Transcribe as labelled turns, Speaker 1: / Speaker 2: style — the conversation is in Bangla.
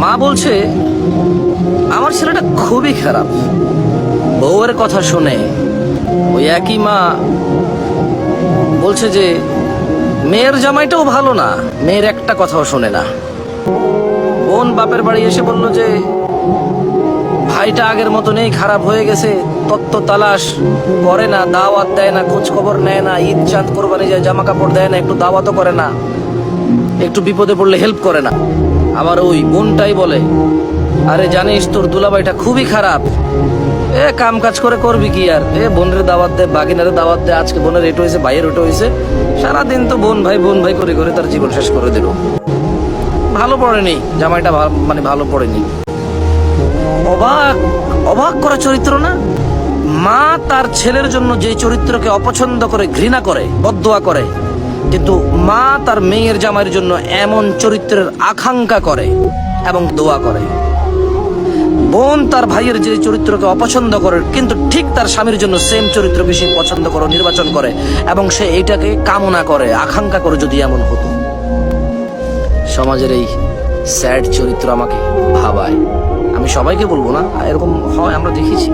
Speaker 1: মা বলছে আমার ছেলেটা খুবই খারাপ। বউয়ের কথা শুনে ওই একই মা বলছে যে মেয়ের জামাইটাও ভালো না, মেয়ের একটা কথাও শোনে না। বোন বাপের বাড়ি এসে বলল যে ভাইটা আগের মতো নেই, খারাপ হয়ে গেছে, তত্ত্ব তালাশ করে না, দাওয়াত দেয় না, খোঁজ খবর নেয় না, ঈদ চাঁদ কোরবানি যায় জামা কাপড় দেয় না, একটু দাওয়াতও করে না, একটু বিপদে পড়লে হেল্প করে না। আবার ওই বোনটাই বলে আরে জানিস তোর দুলাভাইটা খুবই খারাপ, কাম কাজ করে করবি কি আর, বোনের দাওয়াত দে, বাগিনারে দাওয়াত দে, আজকে বোনের এটা হয়েছে, ভাইয়ের ওটা হয়েছে, সারাদিন তো বোন ভাই করে করে তার জীবন শেষ করে দিল। ভালো পড়েনি জামাইটা, মানে ভালো পড়েনি। অবাক অবাক করা চরিত্র না? মা তার ছেলের জন্য যে চরিত্রকে অপছন্দ করে, ঘৃণা করে, বদদোয়া করে, কিন্তু মা তার মেয়ের জামাইয়ের জন্য এমন চরিত্রের আকাঙ্ক্ষা করে এবং দোয়া করে। বোন তার ভাইয়ের যে চরিত্রকে অপছন্দ করে, কিন্তু ঠিক তার স্বামীর জন্য সেম চরিত্রকে সে পছন্দ করে, নির্বাচন করে, এবং সে এইটাকে কামনা করে, আকাঙ্ক্ষা করে যদি এমন হতো। সমাজের এই স্যাড চরিত্র আমাকে ভাবায়। আমি সবাইকে বলবো না, এরকম হয়, আমরা দেখেছি।